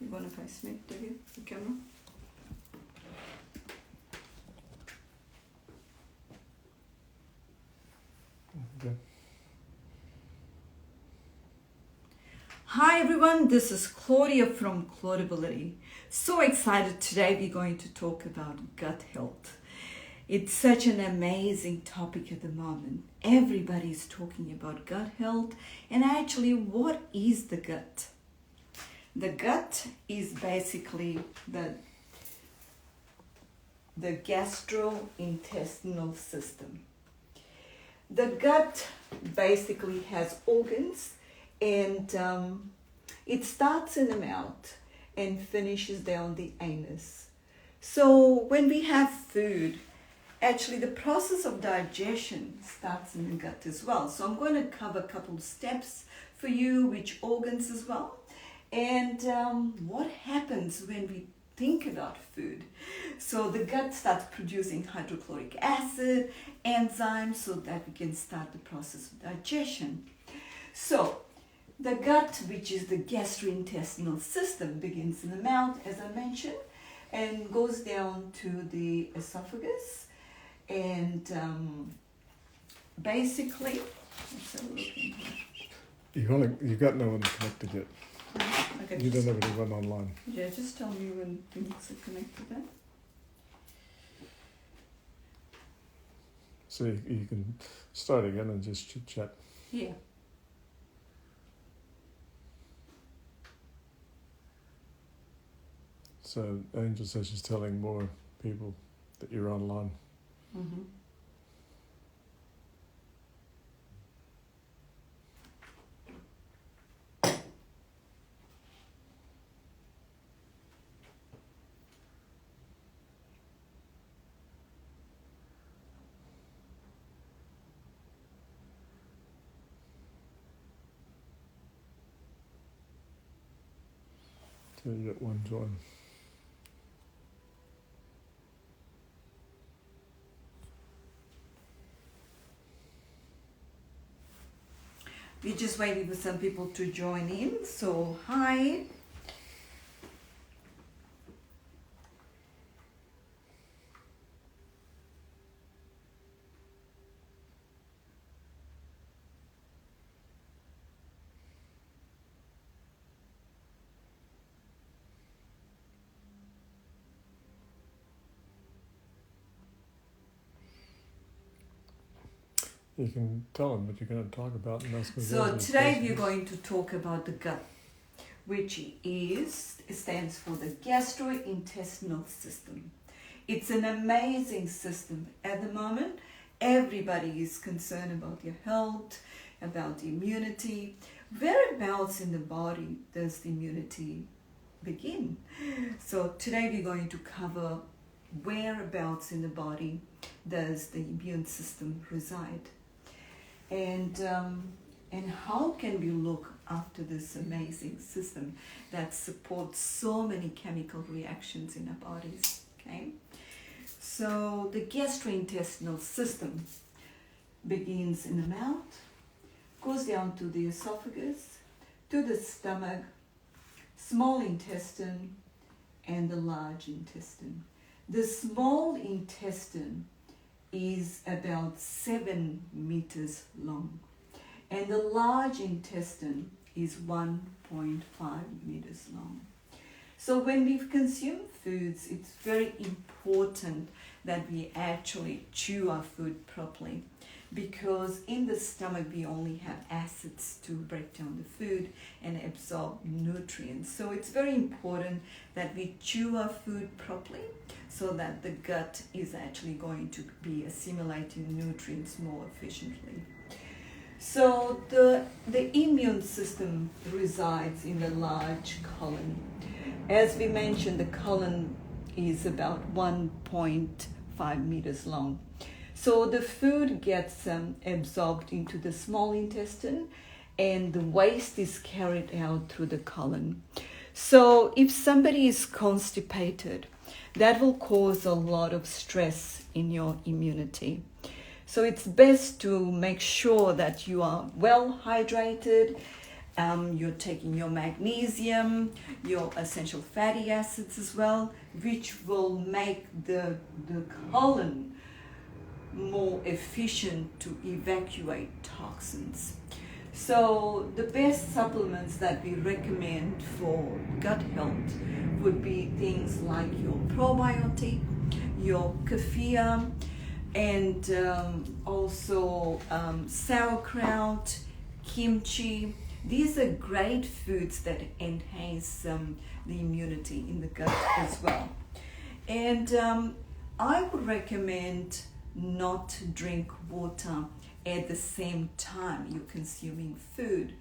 You want to face me, David, the camera? Okay. Hi everyone, this is Claudia from Claudibility. So excited today we're going to talk about gut health. It's such an amazing topic at the moment. Everybody's talking about gut health, and actually what is the gut? The gut is basically the gastrointestinal system. The gut basically has organs, and it starts in the mouth and finishes down the anus. So when we have food, actually the process of digestion starts in the gut as well. So I'm going to cover a couple of steps for you, which organs as well, and what happens when we think about food. So the gut starts producing hydrochloric acid, enzymes, so that we can start the process of digestion. So the gut, which is the gastrointestinal system, begins in the mouth, as I mentioned, and goes down to the esophagus. And basically, let's have a look in here. You've got no one connected yet. Okay, You don't have anyone online. Yeah, just tell me when things are connected then. So you can start again and just chit chat. Yeah. So Angel says she's telling more people that you're online. Mm-hmm. So you got one join. We're just waiting for some people to join in. So, hi. You can tell them what you're going to talk about and ask them. So today we're going to talk about the gut, which stands for the gastrointestinal system. It's an amazing system. At the moment, everybody is concerned about your health, about immunity. Whereabouts in the body does the immunity begin? So today we're going to cover whereabouts in the body does the immune system reside. And how can we look after this amazing system that supports so many chemical reactions in our bodies, okay? So the gastrointestinal system begins in the mouth, goes down to the esophagus, to the stomach, small intestine, and the large intestine. The small intestine is about 7 meters long, and the large intestine is 1.5 meters long. So when we consume foods, it's very important that we actually chew our food properly, because in the stomach we only have acids to break down the food and absorb nutrients. So it's very important that we chew our food properly so that the gut is actually going to be assimilating nutrients more efficiently. So the immune system resides in the large colon. As we mentioned, the colon is about 1.5 meters long. So the food gets absorbed into the small intestine, and the waste is carried out through the colon. So if somebody is constipated, that will cause a lot of stress in your immunity. So it's best to make sure that you are well hydrated, You're taking your magnesium, your essential fatty acids as well, which will make the colon more efficient to evacuate toxins. So the best supplements that we recommend for gut health would be things like your probiotic, your kefir, and also sauerkraut, kimchi. These are great foods that enhance the immunity in the gut as well. And I would recommend not to drink water at the same time you're consuming food,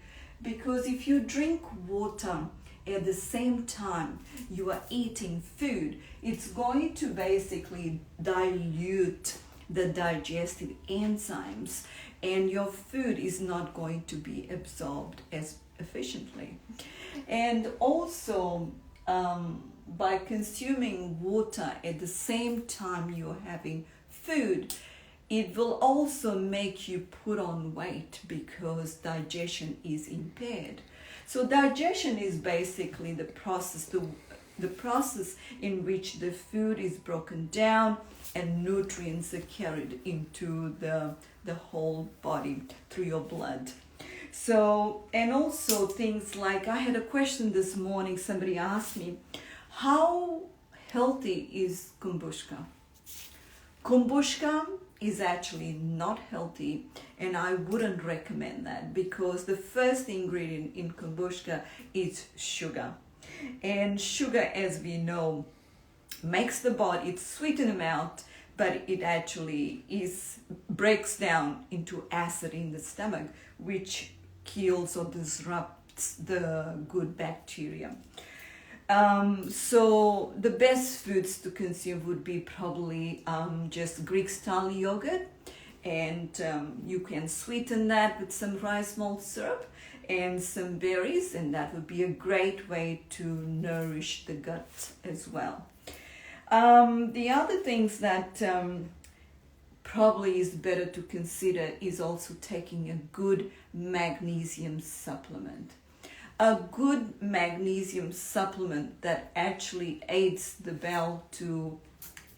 because if you drink water at the same time you are eating food, it's going to basically dilute the digestive enzymes, and your food is not going to be absorbed as efficiently. And also, by consuming water at the same time you're having food, it will also make you put on weight because digestion is impaired. So digestion is basically the process, the process in which the food is broken down and nutrients are carried into the whole body through your blood. So, and also things like, I had a question this morning, somebody asked me, how healthy is kombucha? Kombucha is actually not healthy, and I wouldn't recommend that, because the first ingredient in kombucha is sugar. And sugar, as we know, makes the body, it's sweet in the mouth, but it actually breaks down into acid in the stomach, which kills or disrupts the good bacteria. So the best foods to consume would be probably just Greek style yogurt, and you can sweeten that with some rice malt syrup and some berries, and that would be a great way to nourish the gut as well. The other things that probably is better to consider is also taking a good magnesium supplement. A good magnesium supplement that actually aids the bowel to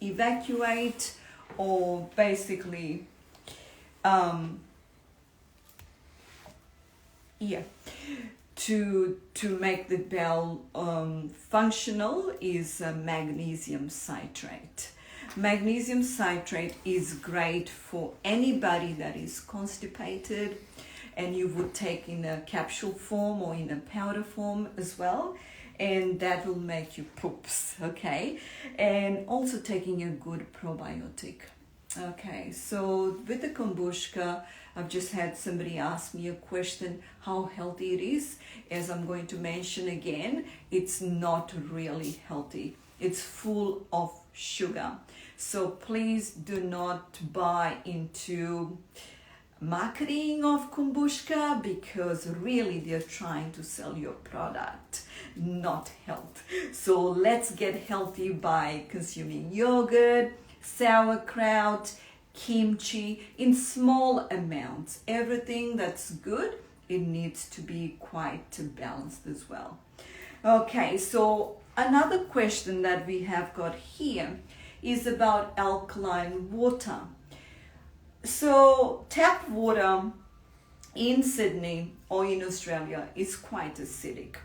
evacuate, or basically to make the bowel functional, is magnesium citrate. Magnesium citrate is great for anybody that is constipated, and you would take in a capsule form or in a powder form as well, and that will make you poops, okay? And also taking a good probiotic. Okay, so with the kombucha, I've just had somebody ask me a question, how healthy it is. As I'm going to mention again, it's not really healthy. It's full of sugar. So please do not buy into marketing of kombucha, because really they're trying to sell your product, not health. So let's get healthy by consuming yogurt, sauerkraut, kimchi in small amounts. Everything that's good, it needs to be quite balanced as well. Okay, so another question that we have got here is about alkaline water. So tap water in Sydney or in Australia is quite acidic.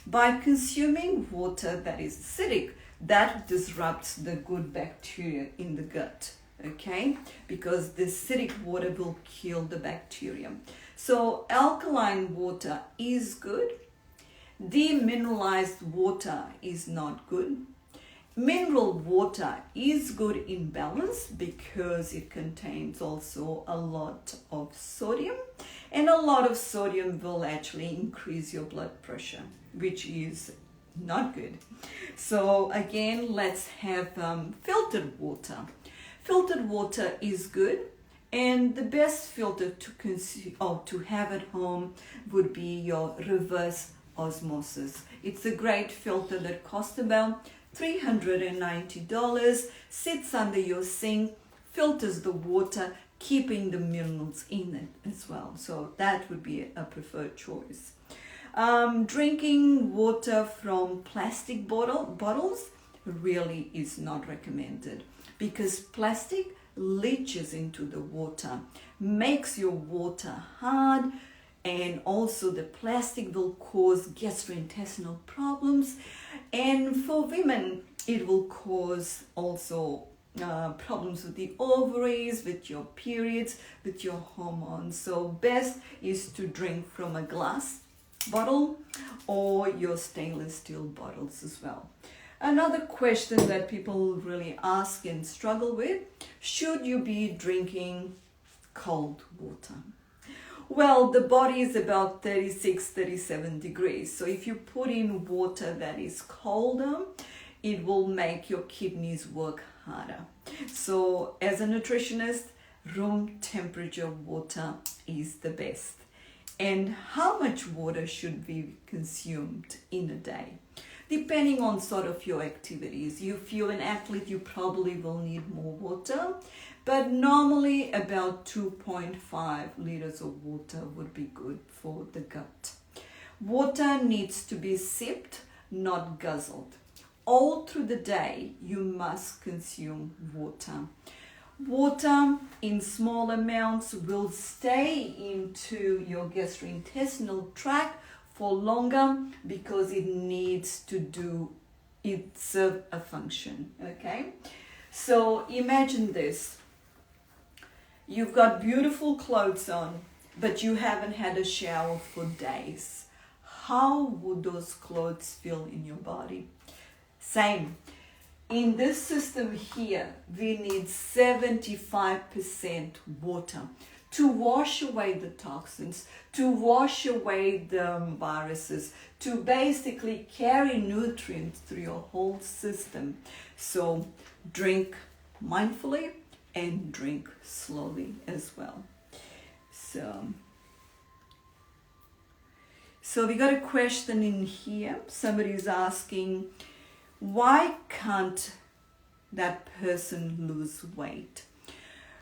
By consuming water that is acidic, that disrupts the good bacteria in the gut, okay? Because the acidic water will kill the bacteria. So alkaline water is good. Demineralized water is not good. Mineral water is good in balance because it contains also a lot of sodium, and a lot of sodium will actually increase your blood pressure, which is not good. So again, let's have filtered water. Filtered water is good, and the best filter to consume or to have at home would be your reverse osmosis. It's a great filter that costs about $390, sits under your sink, filters the water, keeping the minerals in it as well. So that would be a preferred choice. Drinking water from plastic bottles really is not recommended, because plastic leaches into the water, makes your water hard, and also the plastic will cause gastrointestinal problems, and for women it will cause also problems with the ovaries, with your periods, with your hormones. So best is to drink from a glass bottle or your stainless steel bottles as well. Another question that people really ask and struggle with: should you be drinking cold water? Well, the body is about 36-37 degrees. So if you put in water that is colder, it will make your kidneys work harder. So as a nutritionist, room temperature water is the best. And how much water should be consumed in a day? Depending on sort of your activities. If you're an athlete, you probably will need more water, but normally about 2.5 liters of water would be good for the gut. Water needs to be sipped, not guzzled. All through the day, you must consume water. Water in small amounts will stay into your gastrointestinal tract for longer, because it needs to serve a function. Okay, so imagine this: you've got beautiful clothes on, but you haven't had a shower for days. How would those clothes feel in your body? Same. In this system here, we need 75% water to wash away the toxins, to wash away the viruses, to basically carry nutrients through your whole system. So drink mindfully and drink slowly as well. So we got a question in here. Somebody's asking, why can't that person lose weight?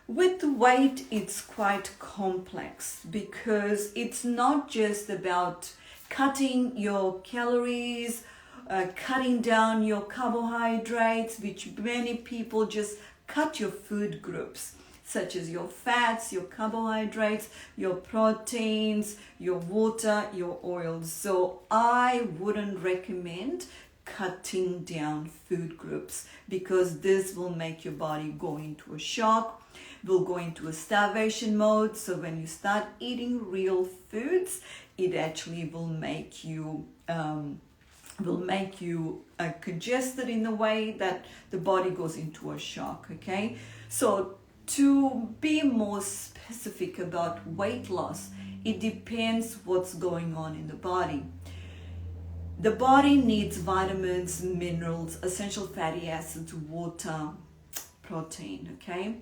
With weight, it's quite complex, because it's not just about cutting your calories, cutting down your carbohydrates, which many people just cut your food groups, such as your fats, your carbohydrates, your proteins, your water, your oils. So I wouldn't recommend cutting down food groups, because this will make your body go into a shock, will go into a starvation mode. So when you start eating real foods, it actually will make you congested in a way that the body goes into a shock. Okay, so to be more specific about weight loss, it depends what's going on in the body. The body needs vitamins, minerals, essential fatty acids, water, protein. Okay,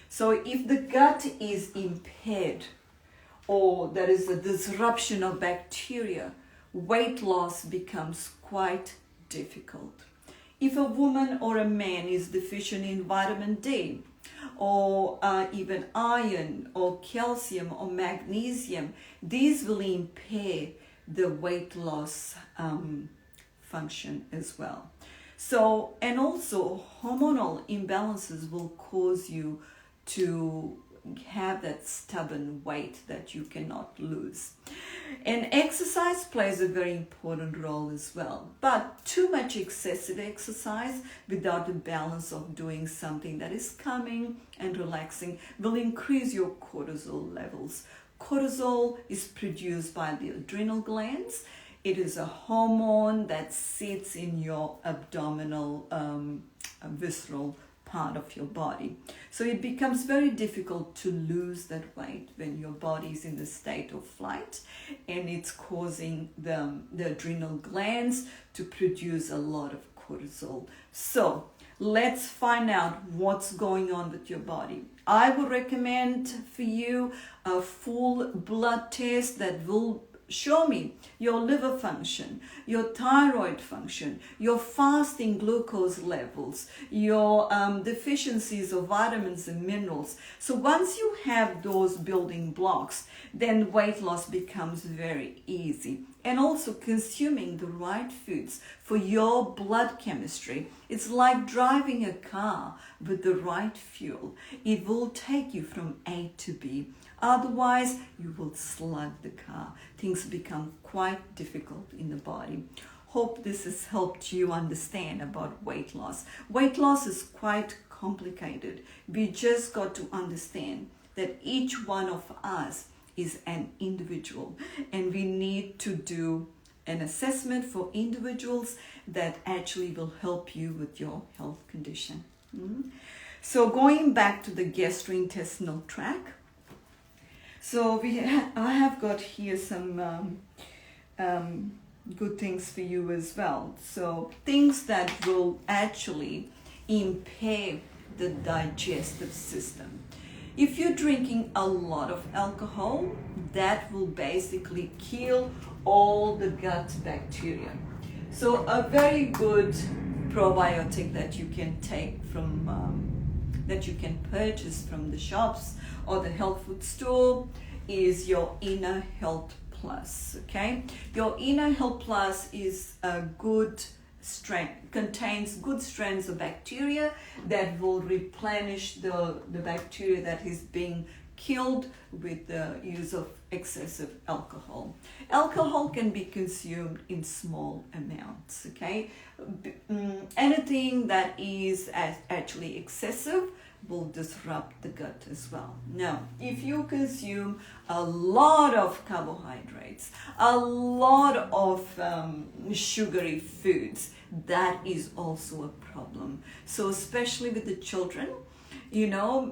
so if the gut is impaired, or there is a disruption of bacteria, weight loss becomes quite difficult. If a woman or a man is deficient in vitamin D, or even iron, or calcium, or magnesium, these will impair the weight loss function as well. So, and also hormonal imbalances will cause you to have that stubborn weight that you cannot lose. And exercise plays a very important role as well. But too much excessive exercise without the balance of doing something that is calming and relaxing will increase your cortisol levels. Cortisol is produced by the adrenal glands. It is a hormone that sits in your abdominal visceral part of your body. So it becomes very difficult to lose that weight when your body is in the state of flight, and it's causing the adrenal glands to produce a lot of cortisol. So let's find out what's going on with your body. I would recommend for you a full blood test that will show me your liver function, your thyroid function, your fasting glucose levels, your deficiencies of vitamins and minerals. So once you have those building blocks, then weight loss becomes very easy. and also consuming the right foods for your blood chemistry. It's like driving a car with the right fuel. It will take you from A to B. Otherwise, you will slug the car. Things become quite difficult in the body. Hope this has helped you understand about weight loss. Weight loss is quite complicated. We just got to understand that each one of us is an individual, and we need to do an assessment for individuals that actually will help you with your health condition. So going back to the gastrointestinal tract, so I have got here some good things for you as well. So things that will actually impair the digestive system. If you're drinking a lot of alcohol, that will basically kill all the gut bacteria. So a very good probiotic that you can take from, that you can purchase from the shops or the health food store is your Inner Health Plus, okay? Your Inner Health Plus is a good strength, contains good strands of bacteria that will replenish the bacteria that is being killed with the use of excessive alcohol. Alcohol can be consumed in small amounts, okay? Anything that is actually excessive will disrupt the gut as well. Now, if you consume a lot of carbohydrates, a lot of sugary foods, that is also a problem. So especially with the children, you know,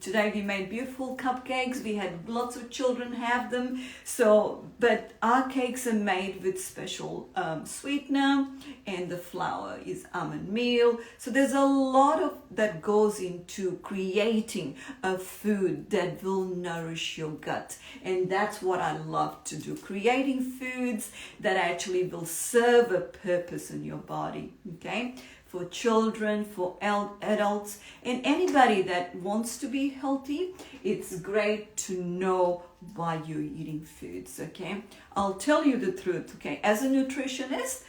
today we made beautiful cupcakes. We had lots of children have them. So, but our cakes are made with special sweetener, and the flour is almond meal. So there's a lot of that goes into creating a food that will nourish your gut. And that's what I love to do, creating foods that actually will serve a purpose in your body, okay? For children, for adults, and anybody that wants to be healthy, it's great to know why you're eating foods, okay? I'll tell you the truth, okay? As a nutritionist,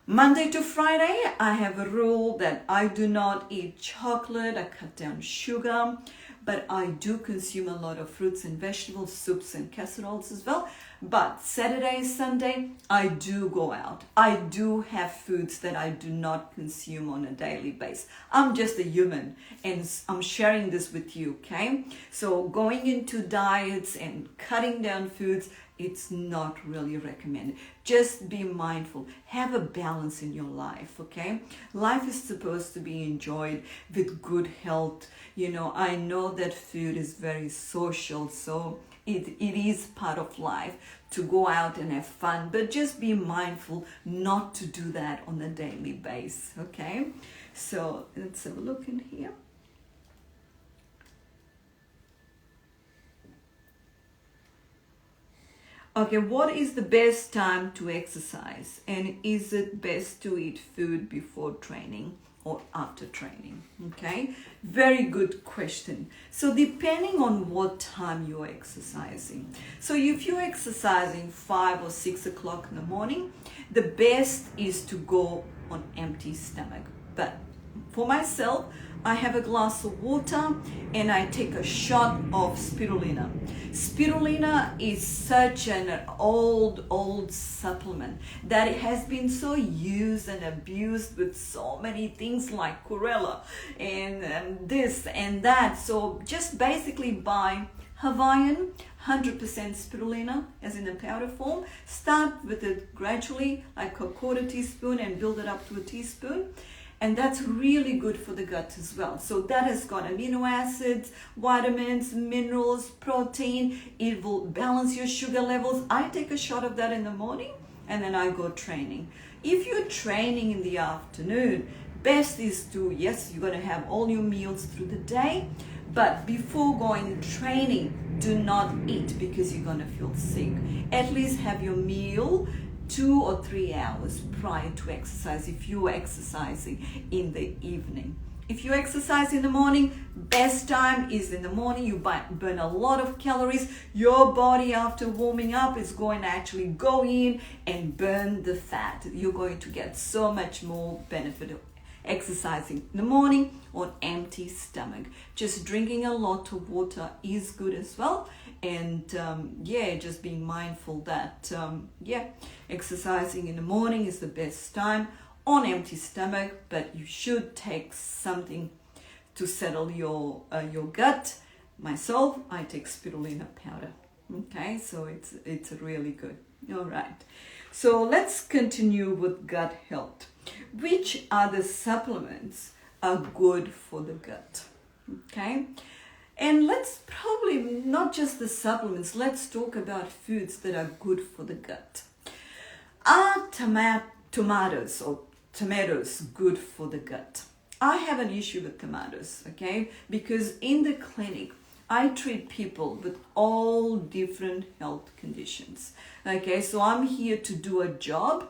Monday to Friday, I have a rule that I do not eat chocolate, I cut down sugar, but I do consume a lot of fruits and vegetables, soups and casseroles as well. But Saturday, Sunday, I do go out. I do have foods that I do not consume on a daily basis. I'm just a human, and I'm sharing this with you, okay? So going into diets and cutting down foods, it's not really recommended. Just be mindful. Have a balance in your life, okay? Life is supposed to be enjoyed with good health. You know, I know that food is very social, so it is part of life to go out and have fun, but just be mindful not to do that on a daily basis, okay? So let's have a look in here. Okay, what is the best time to exercise? And is it best to eat food before training or after training? Okay, very good question. So depending on what time you're exercising. So if you're exercising 5 or 6 o'clock in the morning, the best is to go on empty stomach. But for myself, I have a glass of water and I take a shot of spirulina. Spirulina is such an old supplement that it has been so used and abused with so many things like chlorella and this and that. So just basically buy Hawaiian 100% spirulina as in a powder form. Start with it gradually, like a quarter teaspoon, and build it up to a teaspoon. And that's really good for the gut as well. So that has got amino acids, vitamins, minerals, protein. It will balance your sugar levels. I take a shot of that in the morning and then I go training. If you're training in the afternoon, best is to, yes, you're going to have all your meals through the day, but before going training, do not eat because you're going to feel sick. At least have your meal 2 or 3 hours prior to exercise if you are exercising in the evening. If you exercise in the morning, best time is in the morning. You burn a lot of calories. Your body, after warming up, is going to actually go in and burn the fat. You're going to get so much more benefit of exercising in the morning on empty stomach. Just drinking a lot of water is good as well. And just being mindful that exercising in the morning is the best time on empty stomach, but you should take something to settle your gut. Myself, I take spirulina powder. Okay, so it's really good. All right, so let's continue with gut health. Which other supplements are good for the gut? Okay, and let's probably not just the supplements. Let's talk about foods that are good for the gut. Are tomatoes good for the gut? I have an issue with tomatoes, okay? Because in the clinic, I treat people with all different health conditions, okay? So I'm here to do a job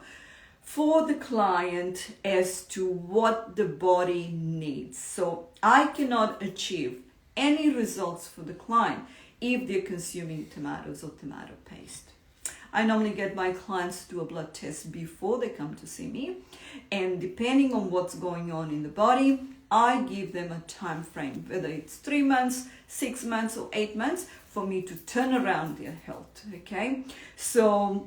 for the client as to what the body needs. So I cannot achieve any results for the client if they're consuming tomatoes or tomato paste. I normally get my clients to do a blood test before they come to see me, and depending on what's going on in the body, I give them a time frame, whether it's 3 months, 6 months, or 8 months, for me to turn around their health, okay? So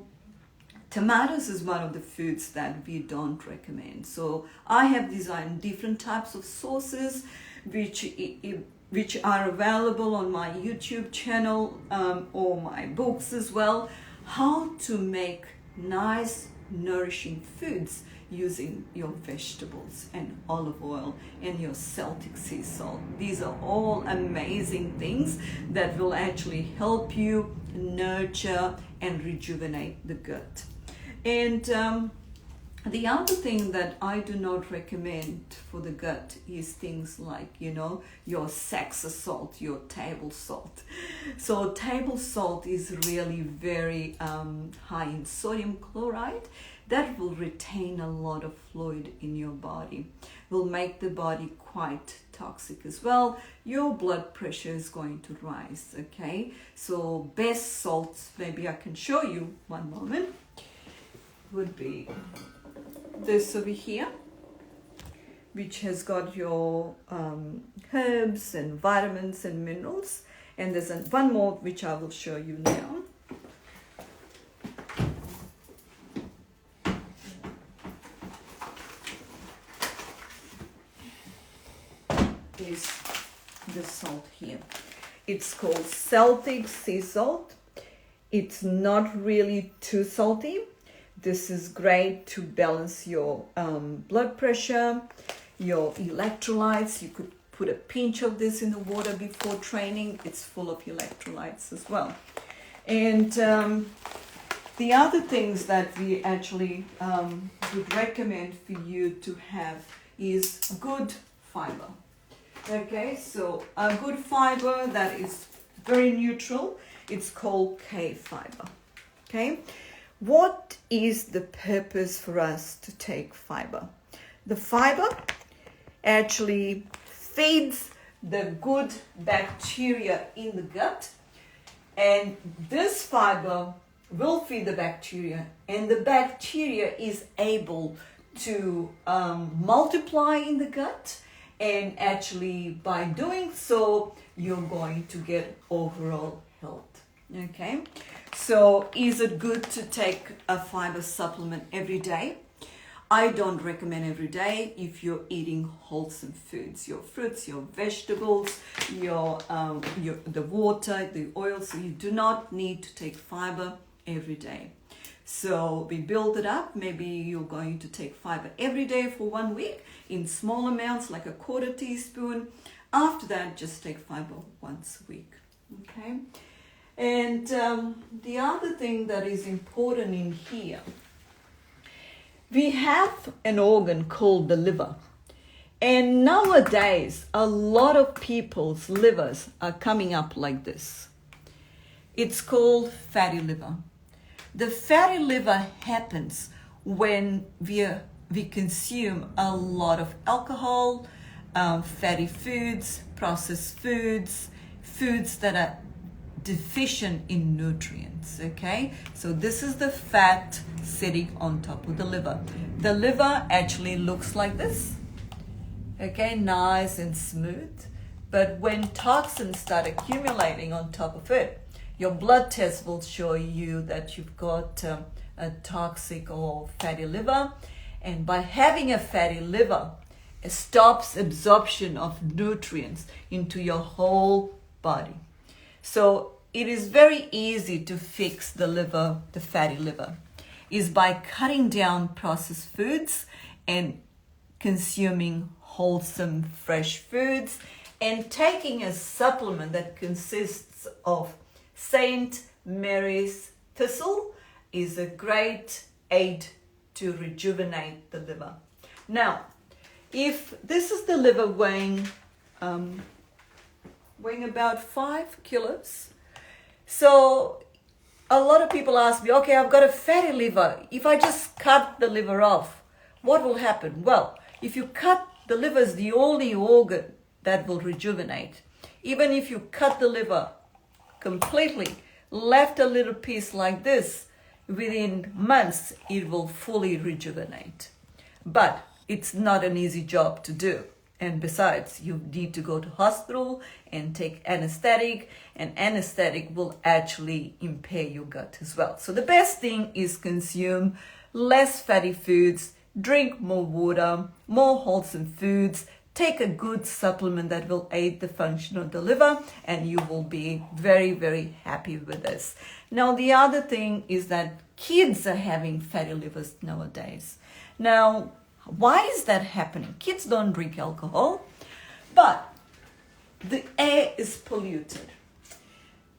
tomatoes is one of the foods that we don't recommend. So I have designed different types of sauces which are available on my YouTube channel or my books as well. How to make nice, nourishing foods using your vegetables and olive oil and your Celtic sea salt. These are all amazing things that will actually help you nurture and rejuvenate the gut. And the other thing that I do not recommend for the gut is things like, your Saxa salt, your table salt. So table salt is really very high in sodium chloride. That will retain a lot of fluid in your body, will make the body quite toxic as well. Your blood pressure is going to rise, okay? So best salts, maybe I can show you one moment, would be this over here, which has got your herbs and vitamins and minerals. And there's one more which I will show you now. Is the salt here. It's called Celtic sea salt. It's not really too salty. This is great to balance your blood pressure, your electrolytes. You could put a pinch of this in the water before training. It's full of electrolytes as well. And the other things that we actually would recommend for you to have is good fiber. Okay, so a good fiber that is very neutral, it's called K fiber. Okay, what is the purpose for us to take fiber? The fiber actually feeds the good bacteria in the gut, and this fiber will feed the bacteria, and the bacteria is able to multiply in the gut. And actually, by doing so, you're going to get overall health. Okay, so is it good to take a fiber supplement every day? I don't recommend every day if you're eating wholesome foods, your fruits, your vegetables, the water, the oil. So you do not need to take fiber every day. So we build it up. Maybe you're going to take fiber every day for 1 week in small amounts, like a 1/4 teaspoon. After that, just take fiber once a week. Okay. And the other thing that is important in here, we have an organ called the liver. And nowadays, a lot of people's livers are coming up like this. It's called fatty liver. The fatty liver happens when we consume a lot of alcohol, fatty foods, processed foods, foods that are deficient in nutrients. Okay, so this is the fat sitting on top of the liver. The liver actually looks like this. Okay, nice and smooth. But when toxins start accumulating on top of it, your blood test will show you that you've got a toxic or fatty liver. And by having a fatty liver, it stops absorption of nutrients into your whole body. So it is very easy to fix the liver, the fatty liver, is by cutting down processed foods and consuming wholesome fresh foods and taking a supplement that consists of St. Mary's thistle is a great aid to rejuvenate the liver. Now, if this is the liver weighing about 5 kilos, so a lot of people ask me, okay, I've got a fatty liver. If I just cut the liver off, what will happen? Well, if you cut the liver, is the only organ that will rejuvenate. Even if you cut the liver completely, left a little piece like this, within months, it will fully rejuvenate. But it's not an easy job to do. And besides, you need to go to hospital and take anesthetic, and anesthetic will actually impair your gut as well. So the best thing is consume less fatty foods, drink more water, more wholesome foods, take a good supplement that will aid the function of the liver, and you will be very, very happy with this. Now, the other thing is that kids are having fatty livers nowadays. Now, why is that happening? Kids don't drink alcohol, but the air is polluted.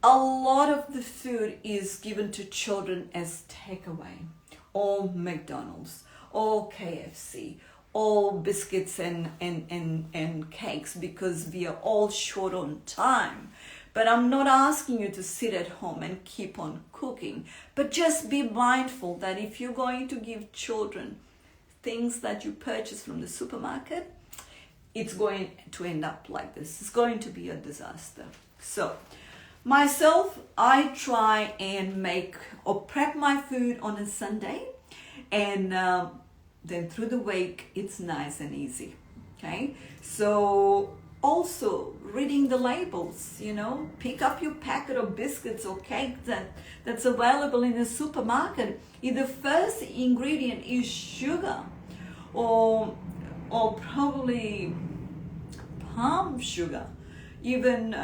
A lot of the food is given to children as takeaway, or McDonald's, or KFC, or biscuits and cakes, because we are all short on time. But I'm not asking you to sit at home and keep on cooking, but just be mindful that if you're going to give children things that you purchase from the supermarket, it's going to end up like this. It's going to be a disaster. So myself, I try and make or prep my food on a Sunday, and then through the week it's nice and easy. Okay, so also reading the labels, pick up your packet of biscuits or cake that's available in the supermarket. If the first ingredient is sugar or probably palm sugar, even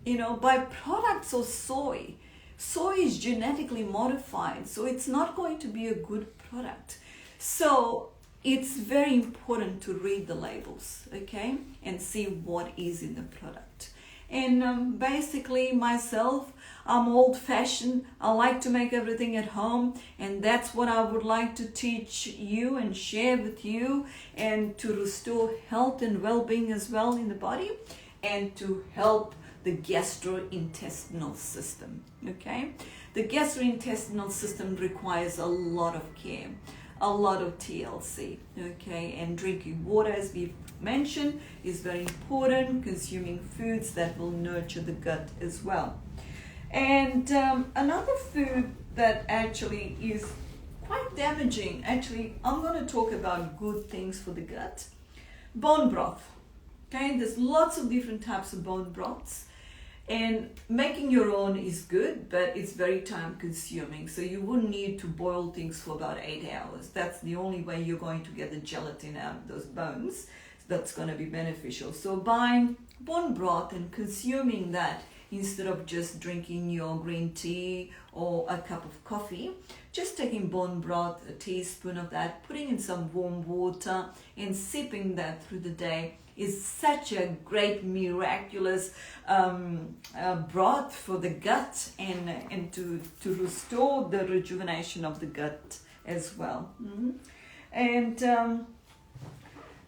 byproducts of soy. Soy is genetically modified, so it's not going to be a good product. So it's very important to read the labels, okay, and see what is in the product. And basically myself, I'm old-fashioned. I like to make everything at home, and that's what I would like to teach you and share with you, and to restore health and well-being as well in the body, and to help the gastrointestinal system, okay? The gastrointestinal system requires a lot of care, a lot of TLC, okay? And drinking water, as we've mentioned, is very important. Consuming foods that will nurture the gut as well. And another food that actually is quite damaging, actually, I'm going to talk about good things for the gut. Bone broth, okay? There's lots of different types of bone broths. And making your own is good, but it's very time consuming. So you wouldn't need to boil things for about 8 hours. That's the only way you're going to get the gelatin out of those bones. That's going to be beneficial. So buying bone broth and consuming that instead of just drinking your green tea or a cup of coffee, just taking bone broth, a teaspoon of that, putting in some warm water and sipping that through the day is such a great, miraculous broth for the gut, and to restore the rejuvenation of the gut as well. Mm-hmm. And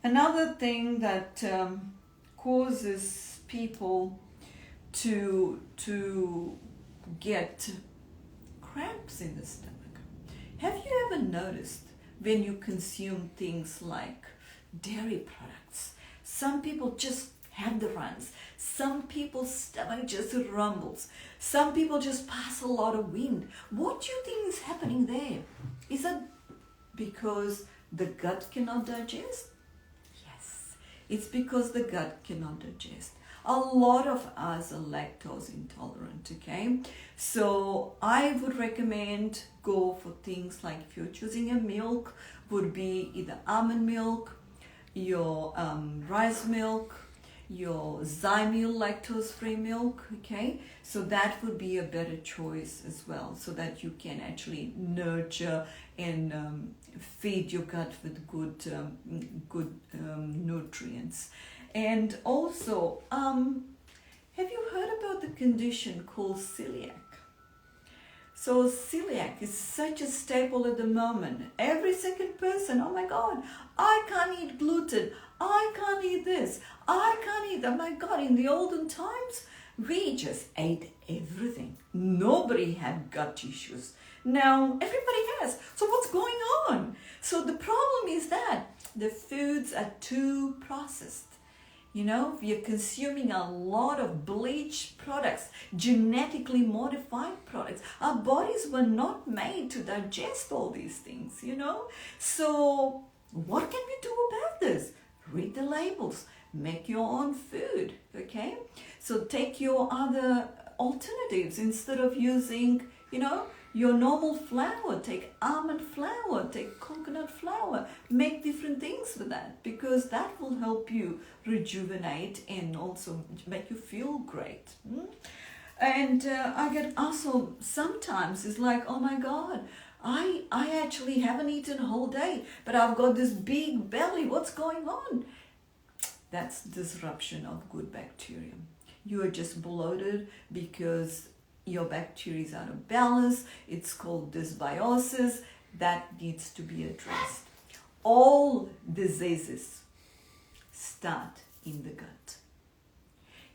another thing that causes people to get cramps in the stomach. Have you ever noticed when you consume things like dairy products, Some people just have the runs. Some people's stomach just rumbles. Some people just pass a lot of wind. What do you think is happening there? Is that because the gut cannot digest? Yes, it's because the gut cannot digest. A lot of us are lactose intolerant, okay? So I would recommend go for things like, if you're choosing a milk, would be either almond milk, your rice milk, your Zymil lactose-free milk, okay? So that would be a better choice as well, so that you can actually nurture and feed your gut with good nutrients. And also, have you heard about the condition called celiac? So celiac is such a staple at the moment. Every second person, oh my God, I can't eat gluten. I can't eat this. I can't eat that. My God, in the olden times, we just ate everything. Nobody had gut issues. Now everybody has. So what's going on? So the problem is that the foods are too processed. You know, we are consuming a lot of bleached products, genetically modified products. Our bodies were not made to digest all these things, you know. So what can we do about this? Read the labels, make your own food, okay? So take your other alternatives instead of using, you know, your normal flour. Take almond flour, take coconut flour, make different things with that, because that will help you rejuvenate and also make you feel great. And I get also sometimes it's like, oh my God, I actually haven't eaten a whole day, but I've got this big belly. What's going on? That's disruption of good bacteria. You are just bloated because your bacteria is out of balance. It's called dysbiosis. That needs to be addressed. All diseases start in the gut.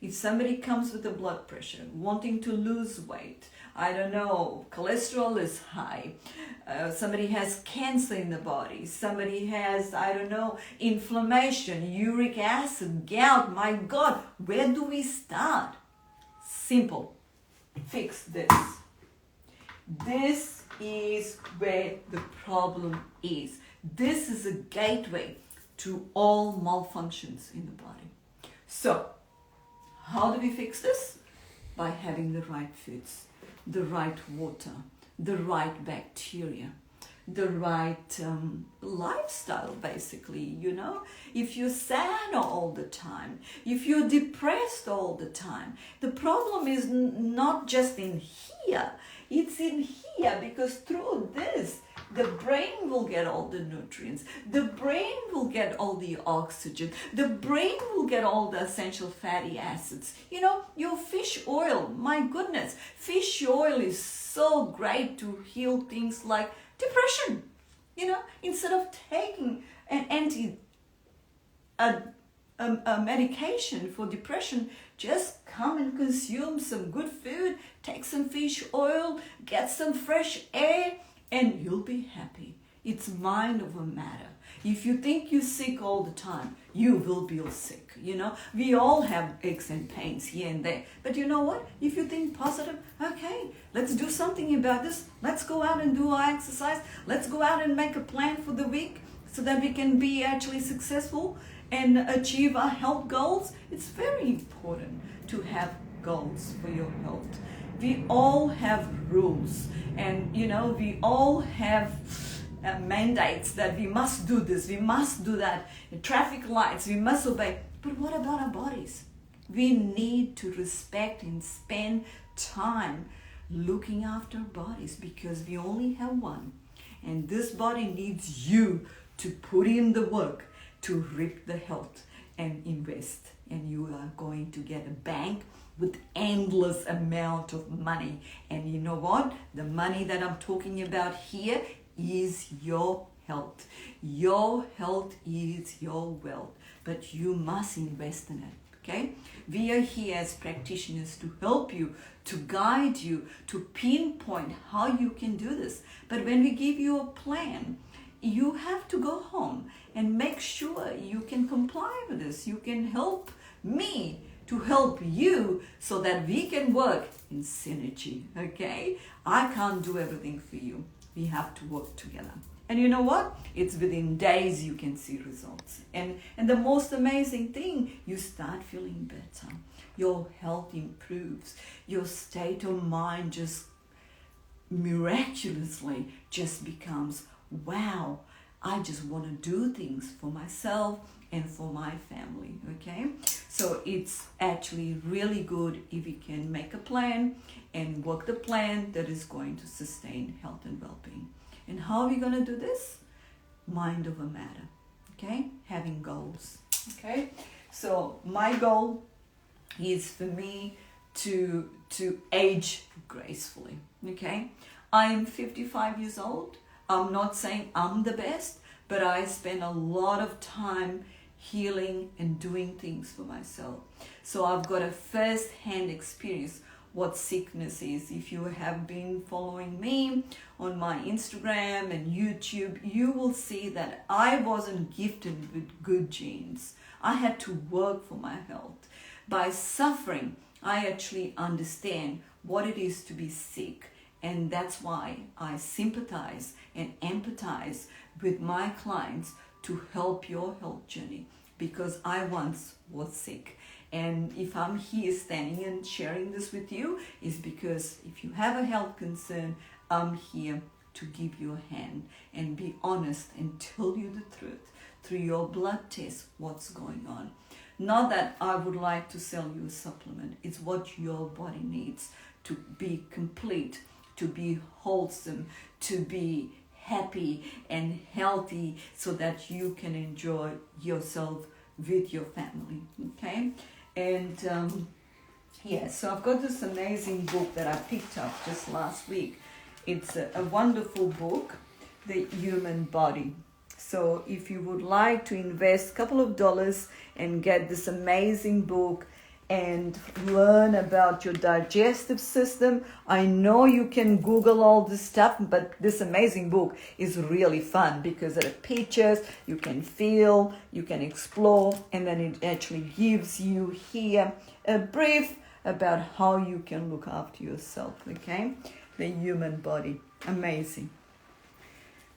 If somebody comes with a blood pressure, wanting to lose weight, I don't know, cholesterol is high, somebody has cancer in the body, somebody has, I don't know, inflammation, uric acid, gout, my God, where do we start? Simple. Fix this. This is where the problem is. This is a gateway to all malfunctions in the body. So, how do we fix this? By having the right foods, the right water, the right bacteria, the right lifestyle, basically, you know. If you're sad all the time, if you're depressed all the time, the problem is not just in here, it's in here, because through this, the brain will get all the nutrients, the brain will get all the oxygen, the brain will get all the essential fatty acids. You know, your fish oil, my goodness, fish oil is so great to heal things like depression. You know, instead of taking a medication for depression, just come and consume some good food, take some fish oil, get some fresh air, and you'll be happy. It's mind over matter. If you think you're sick all the time, you will be sick, you know. We all have aches and pains here and there. But you know what? If you think positive, okay, let's do something about this. Let's go out and do our exercise. Let's go out and make a plan for the week so that we can be actually successful and achieve our health goals. It's very important to have goals for your health. We all have rules, and you know, we all have mandates that we must do this, we must do that, traffic lights, we must obey. But what about our bodies? We need to respect and spend time looking after our bodies, because we only have one, and this body needs you to put in the work to reap the health and invest, and you are going to get a bank with endless amount of money. And you know what? The money that I'm talking about here is your health. Your health is your wealth, but you must invest in it. Okay? We are here as practitioners to help you, to guide you, to pinpoint how you can do this. But when we give you a plan, you have to go home and make sure you can comply with this. You can help me to help you so that we can work in synergy, okay? I can't do everything for you. We have to work together. And you know what? It's within days you can see results. And the most amazing thing, you start feeling better. Your health improves. Your state of mind just miraculously just becomes, wow, I just want to do things for myself and for my family, okay? So it's actually really good if we can make a plan and work the plan that is going to sustain health and well-being. And how are we going to do this? Mind over matter, okay? Having goals, okay? So my goal is for me to age gracefully, okay? I am 55 years old. I'm not saying I'm the best, but I spend a lot of time healing and doing things for myself. So I've got a first-hand experience what sickness is. If you have been following me on my Instagram and YouTube, you will see that I wasn't gifted with good genes. I had to work for my health. By suffering, I actually understand what it is to be sick. And that's why I sympathize and empathize with my clients to help your health journey, because I once was sick. And if I'm here standing and sharing this with you, is because if you have a health concern, I'm here to give you a hand and be honest and tell you the truth through your blood test what's going on. Not that I would like to sell you a supplement. It's what your body needs to be complete, to be wholesome, to be happy and healthy, so that you can enjoy yourself with your family, okay? And so I've got this amazing book that I picked up just last week. It's a wonderful book, The Human Body. So if you would like to invest a couple of dollars and get this amazing book and learn about your digestive system, I know you can Google all this stuff, but this amazing book is really fun because there are pictures, you can feel, you can explore, and then it actually gives you here a brief about how you can look after yourself, okay? The human body, amazing.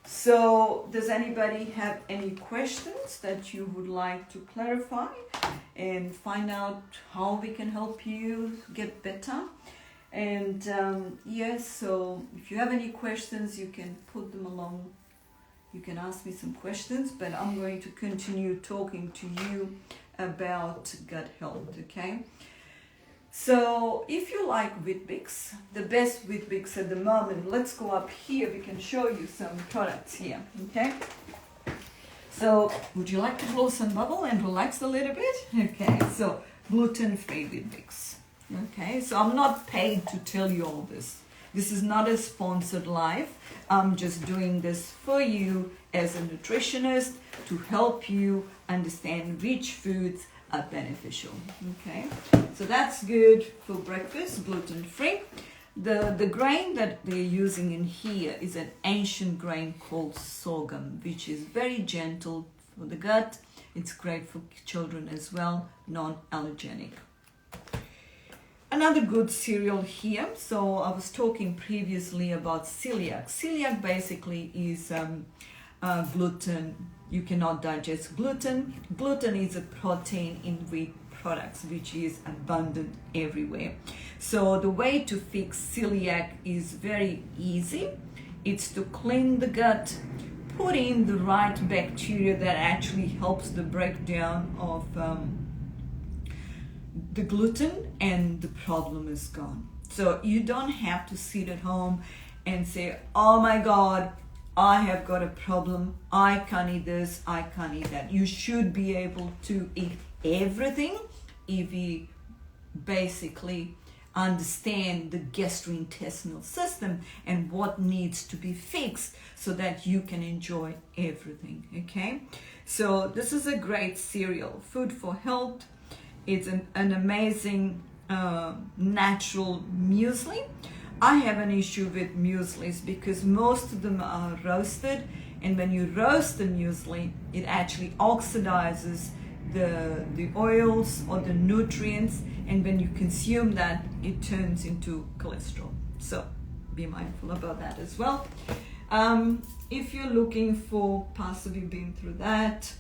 So does anybody have any questions that you would like to clarify and find out how we can help you get better? And so if you have any questions, you can put them along. You can ask me some questions, but I'm going to continue talking to you about gut health, okay? So if you like Weet-Bix, the best Weet-Bix at the moment, let's go up here. We can show you some products here, okay? So would you like to blow some bubble and relax a little bit? Okay, so gluten-free Weet-Bix. Okay, so I'm not paid to tell you all this. This is not a sponsored live. I'm just doing this for you as a nutritionist to help you understand which foods are beneficial, okay? So that's good for breakfast, gluten-free. The grain that they're using in here is an ancient grain called sorghum, which is very gentle for the gut. It's great for children as well, non-allergenic. Another good cereal here. So I was talking previously about celiac. Celiac basically is gluten. You cannot digest gluten. Gluten is a protein in wheat products, which is abundant everywhere. So the way to fix celiac is very easy. It's to clean the gut, put in the right bacteria that actually helps the breakdown of the gluten, and the problem is gone. So you don't have to sit at home and say, oh my God, I have got a problem. I can't eat this, I can't eat that. You should be able to eat everything if you basically understand the gastrointestinal system and what needs to be fixed so that you can enjoy everything, okay? So this is a great cereal, food for health. It's an amazing natural muesli. I have an issue with mueslis because most of them are roasted And when you roast the muesli, it actually oxidizes the oils or the nutrients, and when you consume that, it turns into cholesterol. So be mindful about that as well. If you're looking for possibly been through that,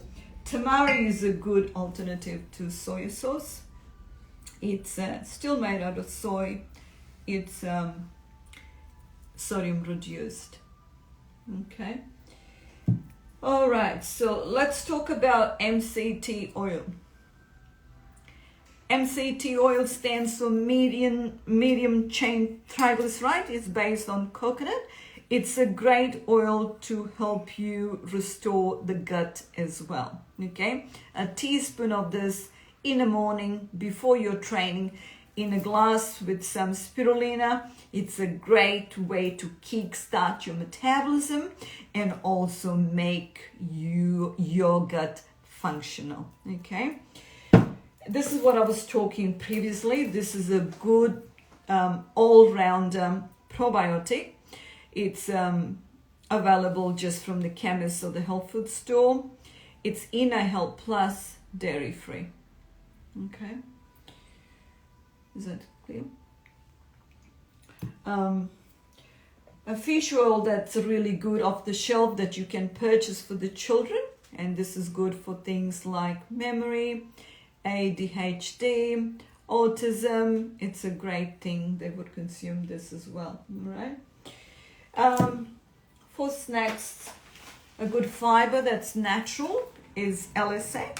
tamari is a good alternative to soy sauce. It's still made out of soy. It's sodium reduced. Okay. All right, so let's talk about MCT oil. MCT oil stands for medium chain triglyceride. It's based on coconut. It's a great oil to help you restore the gut as well. Okay, a teaspoon of this in the morning before your training in a glass with some spirulina. It's a great way to kickstart your metabolism and also make your gut functional. Okay, this is what I was talking previously. This is a good all-round probiotic. It's available just from the chemist or the health food store. It's InnaHealth Plus, dairy-free. Okay, is that clear? A fish oil that's really good off the shelf that you can purchase for the children, and this is good for things like memory, ADHD, autism. It's a great thing. They would consume this as well. All right. For snacks, a good fiber that's natural is LSA.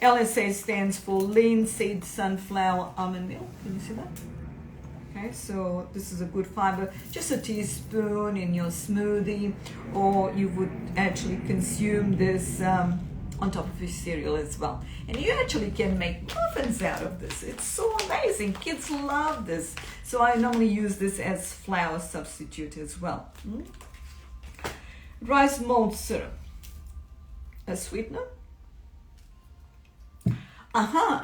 LSA stands for linseed sunflower almond meal. Can you see that? Okay, so this is a good fiber. Just a teaspoon in your smoothie, or you would actually consume this on top of your cereal as well. And you actually can make muffins out of this. It's so amazing. Kids love this. So I normally use this as flour substitute as well. Rice malt syrup, a sweetener.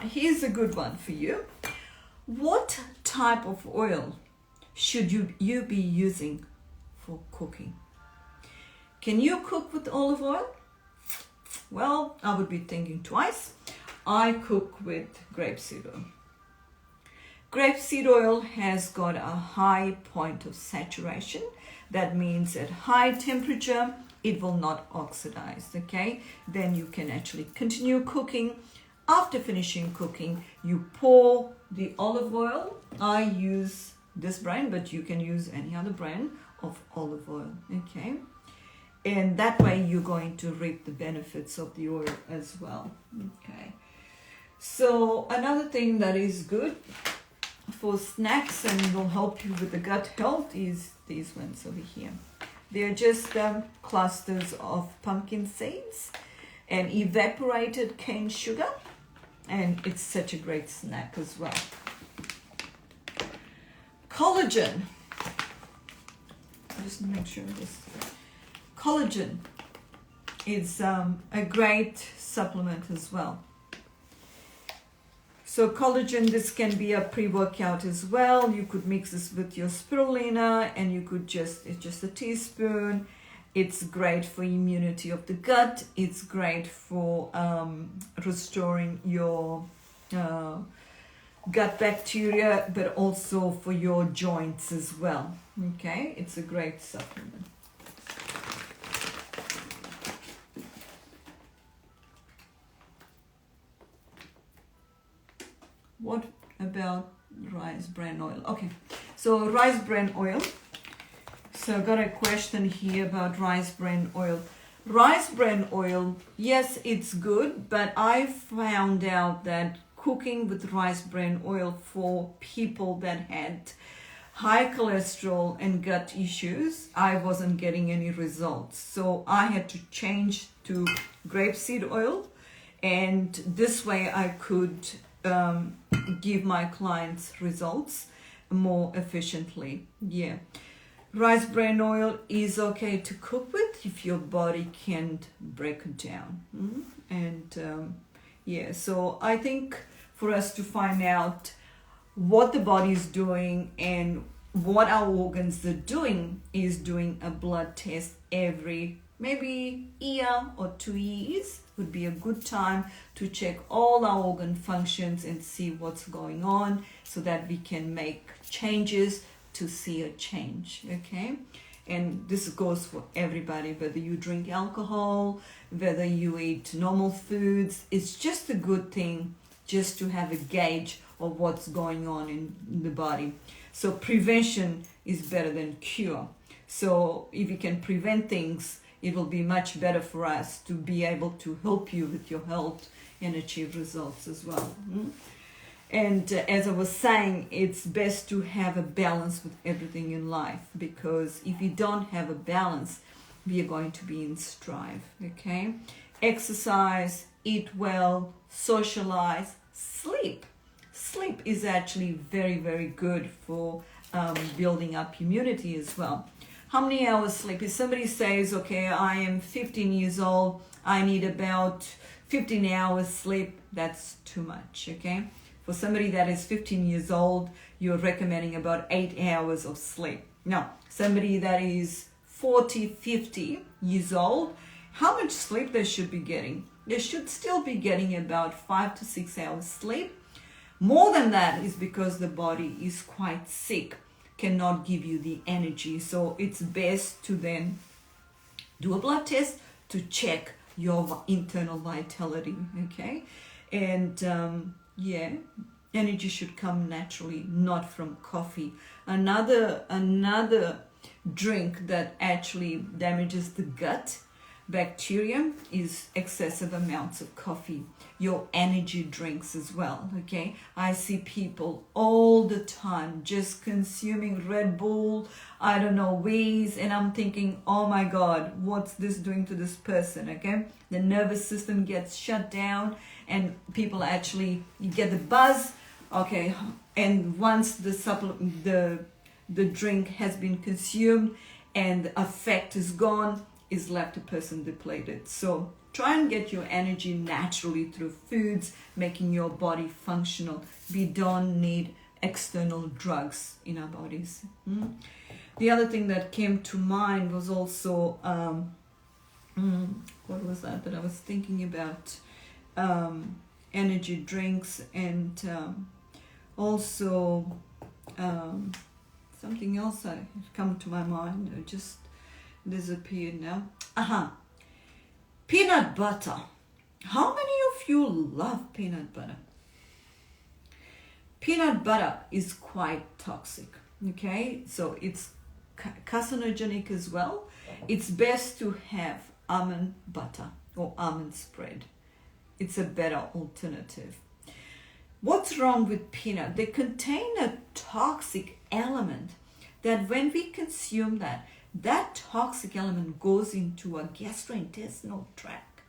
Here's a good one for you. What type of oil should you be using for cooking? Can you cook with olive oil? Well, I would be thinking twice. I cook with grapeseed oil. Grapeseed oil has got a high point of saturation. That means at high temperature, it will not oxidize, okay? Then you can actually continue cooking. After finishing cooking, you pour the olive oil. I use this brand, but you can use any other brand of olive oil, okay? And that way you're going to reap the benefits of the oil as well, okay? So another thing that is good for snacks and will help you with the gut health is these ones over here. They're just clusters of pumpkin seeds and evaporated cane sugar, and it's such a great snack as well. Collagen. Just make sure this. Collagen is a great supplement as well. So collagen, this can be a pre-workout as well. You could mix this with your spirulina, and you could it's just a teaspoon. It's great for immunity of the gut. It's great for restoring your gut bacteria, but also for your joints as well. Okay, it's a great supplement. What about rice bran oil? Okay, so rice bran oil. So I got a question here about rice bran oil. Rice bran oil, yes, it's good, but I found out that cooking with rice bran oil for people that had high cholesterol and gut issues, I wasn't getting any results. So I had to change to grapeseed oil, and this way I could give my clients results more efficiently. Yeah, rice bran oil is okay to cook with if your body can't break it down. And yeah, so I think for us to find out what the body is doing and what our organs are doing is doing a blood test every maybe year or 2 years would be a good time to check all our organ functions and see what's going on so that we can make changes to see a change, okay? And this goes for everybody, whether you drink alcohol, whether you eat normal foods. It's just a good thing just to have a gauge of what's going on in the body. So prevention is better than cure. So if you can prevent things, it will be much better for us to be able to help you with your health and achieve results as well. And as I was saying, it's best to have a balance with everything in life, because if you don't have a balance, we are going to be in strife, okay? Exercise, eat well, socialize, sleep. Sleep is actually very, very good for building up immunity as well. How many hours sleep? If somebody says, okay, I am 15 years old, I need about 15 hours sleep, that's too much, okay? For somebody that is 15 years old, you're recommending about 8 hours of sleep. Now, somebody that is 40, 50 years old, how much sleep they should be getting? They should still be getting about 5 to 6 hours sleep. More than that is because the body is quite sick, cannot give you the energy. So it's best to then do a blood test to check your internal vitality, okay? And yeah, energy should come naturally, not from coffee. Another drink that actually damages the gut bacteria is excessive amounts of coffee. Your energy drinks as well, okay? I see people all the time just consuming Red Bull, I don't know, Wheeze, and I'm thinking, oh my God, what's this doing to this person, okay? The nervous system gets shut down and people actually, you get the buzz, okay? And once the drink has been consumed and the effect is gone, is left a person depleted. So try and get your energy naturally through foods, making your body functional. We don't need external drugs in our bodies. The other thing that came to mind was also, what was that I was thinking about? Energy drinks and also something else that had come to my mind. It just disappeared now. Peanut butter. How many of you love peanut butter? Peanut butter is quite toxic, okay? So it's carcinogenic as well. It's best to have almond butter or almond spread. It's a better alternative. What's wrong with peanut? They contain a toxic element that when we consume that toxic element goes into a gastrointestinal tract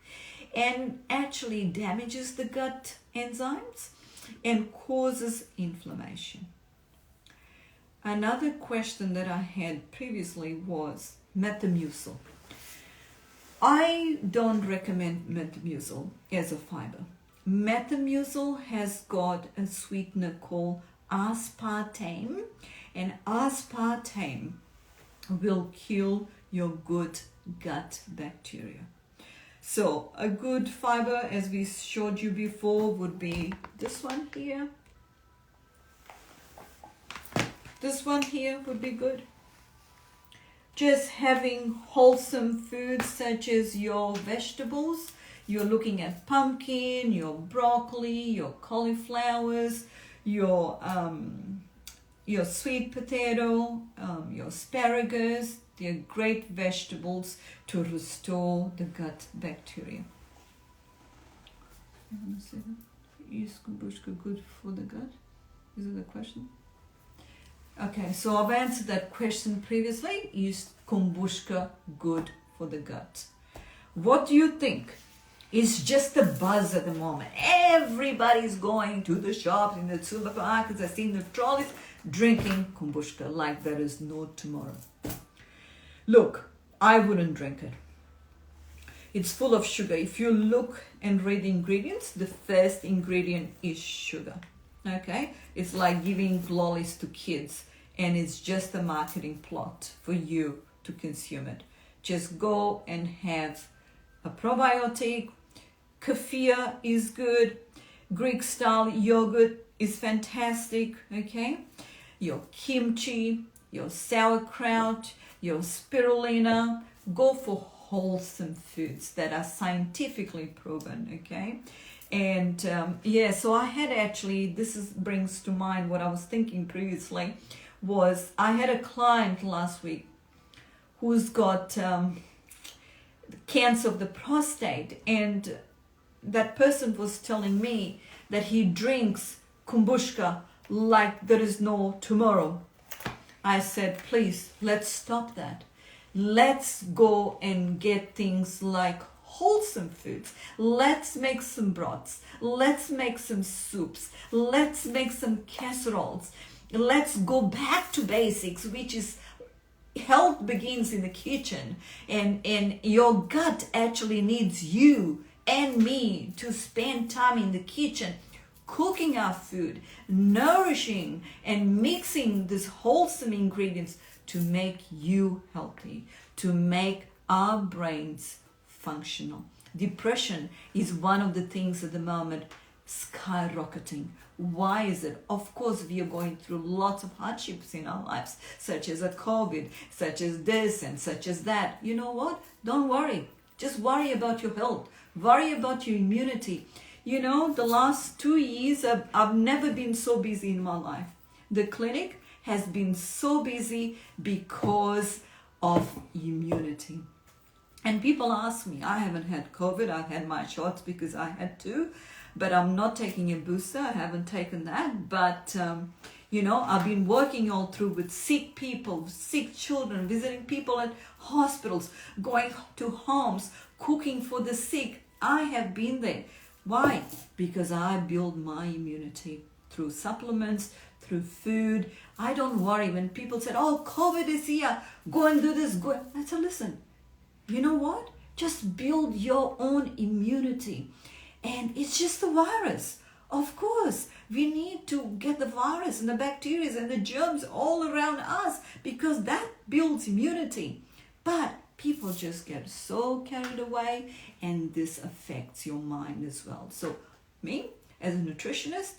and actually damages the gut enzymes and causes inflammation. Another question that I had previously was Metamucil. I don't recommend Metamucil as a fiber. Metamucil has got a sweetener called aspartame, and aspartame will kill your good gut bacteria. So a good fiber, as we showed you before, would be this one here. This one here would be good. Just having wholesome foods such as your vegetables. You're looking at pumpkin, your broccoli, your cauliflowers, your sweet potato, your asparagus. They're great vegetables to restore the gut bacteria. Is kombucha good for the gut? Is it a question? Okay, so I've answered that question previously. Is kombucha good for the gut? What do you think? It's just a buzz at the moment. Everybody's going to the shops, in the supermarkets, I've seen the trolleys, drinking kombucha like there is no tomorrow. Look, I wouldn't drink it. It's full of sugar. If you look and read the ingredients, the first ingredient is sugar. Okay? It's like giving lollies to kids, and it's just a marketing plot for you to consume it. just go and have a probiotic. Kefir is good. Greek style yogurt is fantastic, okay? Your kimchi, your sauerkraut, your spirulina. Go for wholesome foods that are scientifically proven, okay? And so I had actually, brings to mind what I was thinking previously, was I had a client last week who's got cancer of the prostate, and that person was telling me that he drinks kombucha like there is no tomorrow. I said, please, let's stop that. Let's go and get things like wholesome foods. Let's make some broths. Let's make some soups. Let's make some casseroles. Let's go back to basics, which is health begins in the kitchen, and your gut actually needs you and me to spend time in the kitchen cooking our food, nourishing and mixing these wholesome ingredients to make you healthy, to make our brains functional. Depression is one of the things at the moment skyrocketing. Why is it? Of course, we are going through lots of hardships in our lives, such as a COVID, such as this and such as that. You know what? Don't worry. Just worry about your health. Worry about your immunity. You know, the last 2 years, I've never been so busy in my life. The clinic has been so busy because of immunity. And people ask me, I haven't had COVID. I've had my shots because I had to, but I'm not taking a booster. I haven't taken that. But, I've been working all through with sick people, sick children, visiting people at hospitals, going to homes, cooking for the sick. I have been there. Why? Because I build my immunity through supplements, through food. I don't worry when people say, oh, COVID is here, go and do this. Go. I say, listen, you know what? Just build your own immunity. And it's just the virus. Of course, we need to get the virus and the bacteria and the germs all around us because that builds immunity. But people just get so carried away, and this affects your mind as well. So me, as a nutritionist,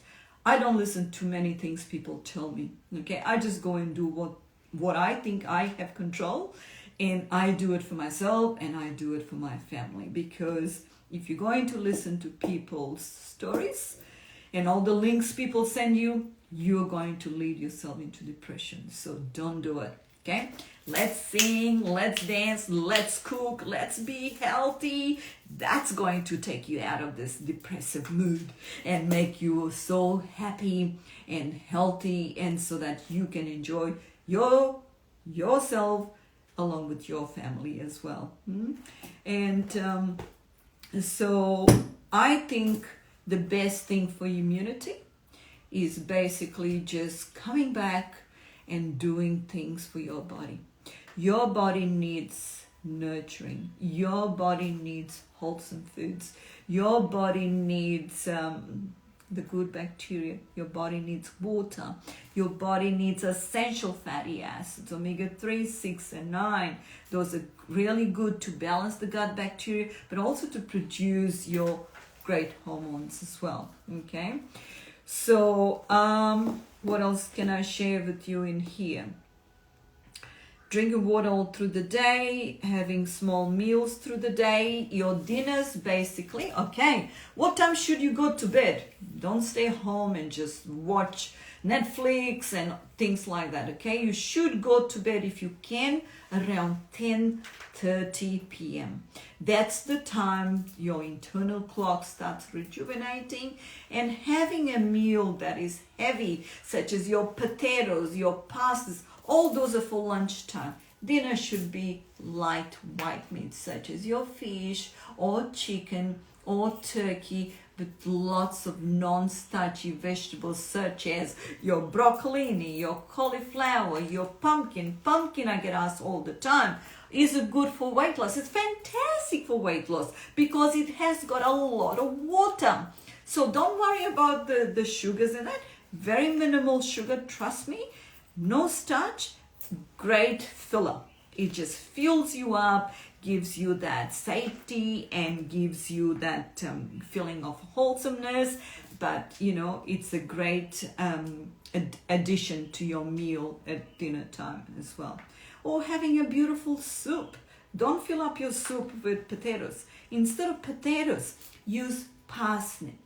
I don't listen to many things people tell me. Okay, I just go and do what I think I have control, and I do it for myself and I do it for my family. Because if you're going to listen to people's stories and all the links people send you, you're going to lead yourself into depression. So don't do it. Okay, let's sing, let's dance, let's cook, let's be healthy. That's going to take you out of this depressive mood and make you so happy and healthy, and so that you can enjoy yourself along with your family as well. And so I think the best thing for immunity is basically just coming back and doing things for your body. Your body needs nurturing. Your body needs wholesome foods. Your body needs the good bacteria. Your body needs water. Your body needs essential fatty acids, omega-3, 6, and 9. Those are really good to balance the gut bacteria, but also to produce your great hormones as well. Okay? So, what else can I share with you in here? Drinking water all through the day, having small meals through the day, your dinners basically. Okay, what time should you go to bed? Don't stay home and just watch Netflix and things like that, okay? You should go to bed if you can around 10:30 p.m. That's the time your internal clock starts rejuvenating, and having a meal that is heavy, such as your potatoes, your pastas, all those are for lunchtime. Dinner should be light white meat, such as your fish or chicken or turkey, with lots of non-starchy vegetables, such as your broccolini, your cauliflower, your pumpkin. Pumpkin, I get asked all the time, is it good for weight loss? It's fantastic for weight loss because it has got a lot of water. So don't worry about the sugars in it. Very minimal sugar, trust me. No starch, great filler. It just fills you up, gives you that safety, and gives you that feeling of wholesomeness. But it's a great addition to your meal at dinner time as well. Or having a beautiful soup. Don't fill up your soup with potatoes. Instead of potatoes, use parsnip.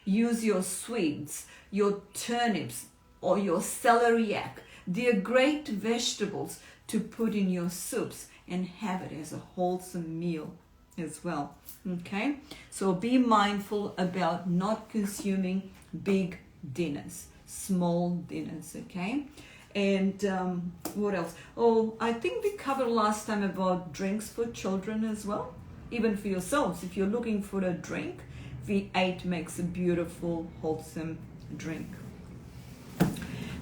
Use your swedes, your turnips, or your celeriac. They are great vegetables to put in your soups and have it as a wholesome meal as well. Okay? So be mindful about not consuming big dinners, small dinners, okay? And what else? Oh, I think we covered last time about drinks for children as well. Even for yourselves, if you're looking for a drink, V8 makes a beautiful, wholesome drink.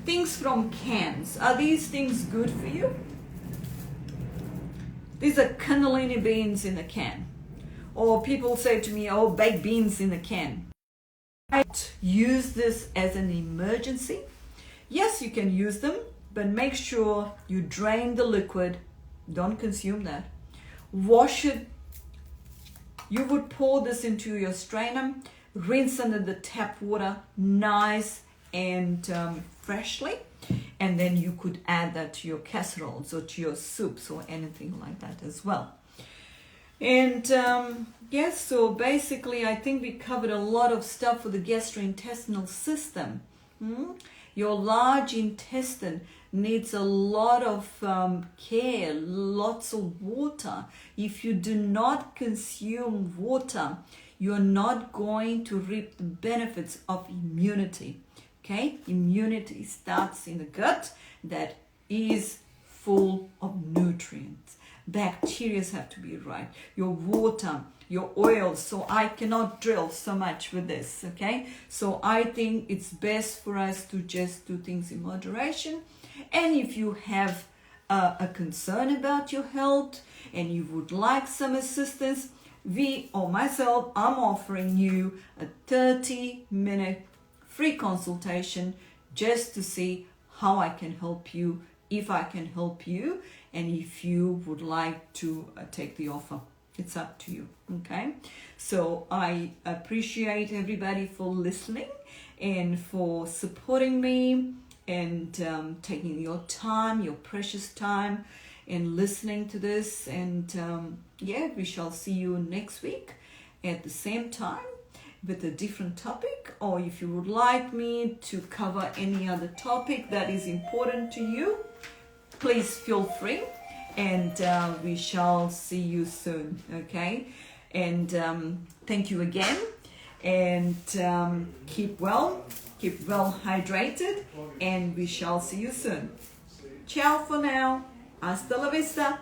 Things from cans. Are these things good for you? These are cannellini beans in a can. Or people say to me, oh, baked beans in a can. I use this as an emergency. Yes, you can use them, but make sure you drain the liquid. Don't consume that. Wash it. You would pour this into your strainer, rinse under the tap water, nice and freshly, and then you could add that to your casseroles or to your soups or anything like that as well. And yes, so basically I think we covered a lot of stuff for the gastrointestinal system. Your large intestine needs a lot of care, lots of water. If you do not consume water, you're not going to reap the benefits of immunity. Okay, immunity starts in the gut that is full of nutrients. Bacteria have to be right. Your water, your oil. So I cannot drill so much with this. Okay, so I think it's best for us to just do things in moderation. And if you have a concern about your health and you would like some assistance, we or myself, I'm offering you a 30-minute free consultation just to see how I can help you, if I can help you, and if you would like to take the offer. It's up to you, okay? So I appreciate everybody for listening and for supporting me and taking your time, your precious time, and listening to this. And yeah, we shall see you next week at the same time with a different topic, or if you would like me to cover any other topic that is important to you, please feel free, and we shall see you soon, okay? And thank you again, and keep well hydrated, and we shall see you soon. Ciao for now. Hasta la vista.